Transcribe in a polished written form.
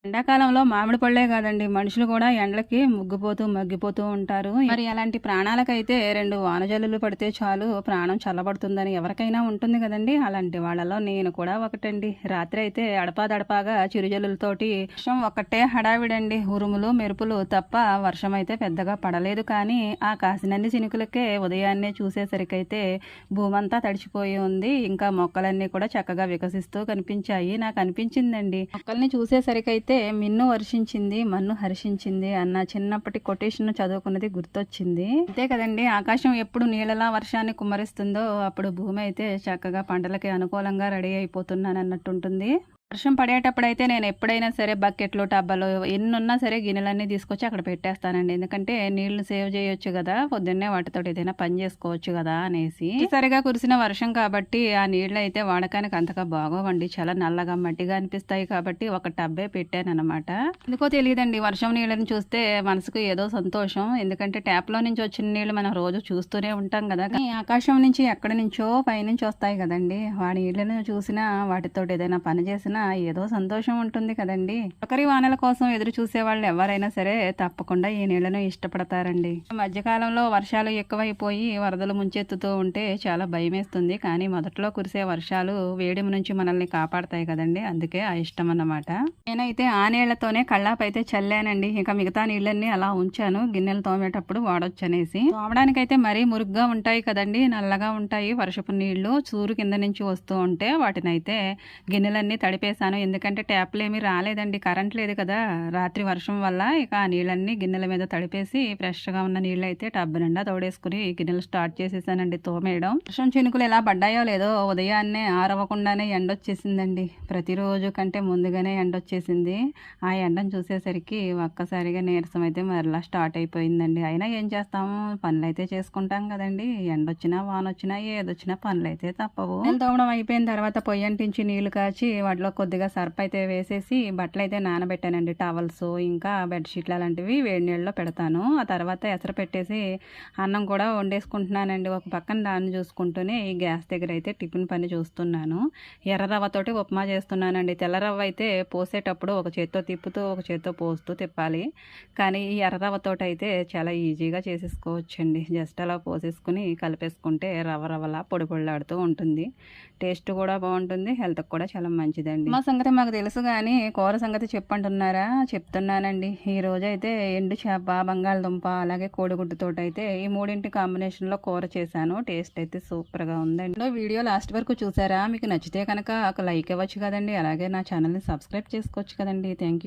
ఎండాకాలంలో మామిడి పళ్ళే కాదండి, మనుషులు కూడా ఎండలకి మగ్గిపోతూ ఉంటారు. మరి అలాంటి ప్రాణాలకైతే 2 వానజల్లులు పడితే చాలు ప్రాణం చల్లబడుతుందని ఎవరికైనా ఉంటుంది కదండి. అలాంటి వాళ్ళలో నేను కూడా ఒకటండి. రాత్రి అయితే అడపాదడపాగా చిరుజల్లులతోటి వర్షం ఒక్కటే హడావిడండి. ఉరుములు మెరుపులు తప్ప వర్షం అయితే పెద్దగా పడలేదు. కానీ ఆ కాసినన్ని చినుకులకే ఉదయాన్నే చూసేసరికైతే భూమంతా తడిచిపోయి ఉంది. ఇంకా మొక్కలన్నీ కూడా చక్కగా వికసిస్తూ కనిపించాయి. నాకు అనిపించిందండి, మొక్కల్ని చూసేసరికైతే మిన్ను వర్షించింది మన్ను హర్షించింది అన్న చిన్నప్పటి కొటేషన్ చదువుకున్నది గుర్తొచ్చింది. అంతే కదండి, ఆకాశం ఎప్పుడు నీళ్ళలా వర్షాన్ని కుమ్మరిస్తుందో అప్పుడు భూమి అయితే చక్కగా పంటలకి అనుకూలంగా రెడీ అయిపోతున్నాను అన్నట్టు ఉంటుంది. వర్షం పడేటప్పుడైతే నేను ఎప్పుడైనా సరే బకెట్లు టబ్బలు ఎన్నున్నా సరే గిన్నెలన్నీ తీసుకొచ్చి అక్కడ పెట్టేస్తానండి. ఎందుకంటే నీళ్లు సేవ్ చేయొచ్చు కదా, పొద్దున్నే వాటితో ఏదైనా పని చేసుకోవచ్చు కదా అనేసి. సరిగా కురిసిన వర్షం కాబట్టి ఆ నీళ్లు అయితే వాడకానికి అంతగా బాగోవండి, చాలా నల్లగా మట్టిగా అనిపిస్తాయి. కాబట్టి ఒక టబ్బే పెట్టాను అనమాట. ఎందుకో తెలియదండి, వర్షం నీళ్ళని చూస్తే మనసుకు ఏదో సంతోషం. ఎందుకంటే ట్యాప్ లో నుంచి వచ్చిన నీళ్లు మనం రోజు చూస్తూనే ఉంటాం కదా, కానీ ఆకాశం నుంచి ఎక్కడి నుంచో పైనుంచి వస్తాయి కదండి. వాడి నీళ్లను చూసినా వాటితో ఏదైనా పని చేసినా ఏదో సంతోషం ఉంటుంది కదండి. ఒకరి వానల కోసం ఎదురు చూసే వాళ్ళు ఎవరైనా సరే తప్పకుండా ఈ నీళ్లను ఇష్టపడతారండి. మధ్యకాలంలో వర్షాలు ఎక్కువైపోయి వరదలు ముంచెత్తుతూ ఉంటే చాలా భయమేస్తుంది. కానీ మొదట్లో కురిసే వర్షాలు వేడిమి నుంచి మనల్ని కాపాడతాయి కదండి, అందుకే ఆ ఇష్టం అన్నమాట. నేనైతే ఆ నీళ్లతోనే కళ్ళాపైతే చల్లానండి. ఇంకా మిగతా నీళ్ళన్నీ అలా ఉంచాను, గిన్నెలు తోమేటప్పుడు వాడొచ్చు అనేసి. తోమడానికైతే మరీ మురుగ్గా ఉంటాయి కదండి, నల్లగా ఉంటాయి వర్షపు నీళ్లు. చూరు కింద నుంచి వస్తూ ఉంటే వాటినైతే గిన్నెలన్నీ తడిపేసాను. ఎందుకంటే ట్యాప్లు ఏమీ రాలేదండి, కరెంట్ లేదు కదా రాత్రి వర్షం వల్ల. ఇక ఆ నీళ్ళన్నీ గిన్నెల మీద తడిపేసి ఫ్రెష్గా ఉన్న నీళ్ళు అయితే టబ్ నిండా తోడేసుకుని గిన్నెలు స్టార్ట్ చేసేసానండి తోమేయడం. వర్షం చినుకులు ఎలా పడ్డాయో లేదో ఉదయాన్నే ఆరవకుండానే ఎండొచ్చేసిందండి. ప్రతిరోజు కంటే ముందుగానే ఎండొచ్చేసింది. ఆ ఎండను చూసేసరికి ఒక్కసారిగా నీరసం అయితే మరలా స్టార్ట్ అయిపోయిందండి. అయినా ఏం చేస్తాము, పనులు అయితే చేసుకుంటాం కదండి. ఎండొచ్చినా వానొచ్చినా ఏదొచ్చినా పనులు అయితే తప్పవు. తోమడం అయిపోయిన తర్వాత పొయ్యి అంటించి నీళ్లు కాచి వాటిలో కొద్దిగా సర్ఫ్ అయితే వేసేసి బట్టలు అయితే నానబెట్టానండి. టవల్స్ ఇంకా బెడ్షీట్లు అలాంటివి వేడి నీళ్ళలో పెడతాను. ఆ తర్వాత ఎసరు పెట్టేసి అన్నం కూడా వండేసుకుంటున్నానండి. ఒక పక్కన దాన్ని చూసుకుంటూనే ఈ గ్యాస్ దగ్గర అయితే టిఫిన్ పని చూస్తున్నాను. ఎర్ర రవ్వతోటి ఉప్మా చేస్తున్నానండి. తెల్ల రవ్వ అయితే పోసేటప్పుడు ఒక చేత్తో తిప్పుతూ ఒక చేత్తో పోస్తూ తిప్పాలి. కానీ ఈ ఎర్ర రవ్వతోటి అయితే చాలా ఈజీగా చేసేసుకోవచ్చండి. జస్ట్ అలా పోసేసుకుని కలిపేసుకుంటే రవ్వ రవ్వలా పొడి పొడిలాడుతూ ఉంటుంది. టేస్ట్ కూడా బాగుంటుంది, హెల్త్కి కూడా చాలా మంచిదండి. మా సంగతి మాకు తెలుసు కానీ కూర సంగతి చెప్పంటున్నారా, చెప్తున్నానండి. ఈ రోజైతే ఎండు చేప, బంగాళదుంప అలాగే కోడిగుడ్డుతోటి అయితే ఈ మూడింటి కాంబినేషన్లో కూర చేశాను. టేస్ట్ అయితే సూపర్గా ఉందండి. వీడియో లాస్ట్ వరకు చూసారా? మీకు నచ్చితే కనుక ఒక లైక్ ఇవ్వచ్చు కదండి. అలాగే నా ఛానల్ని సబ్స్క్రైబ్ చేసుకోవచ్చు కదండి. Thank you.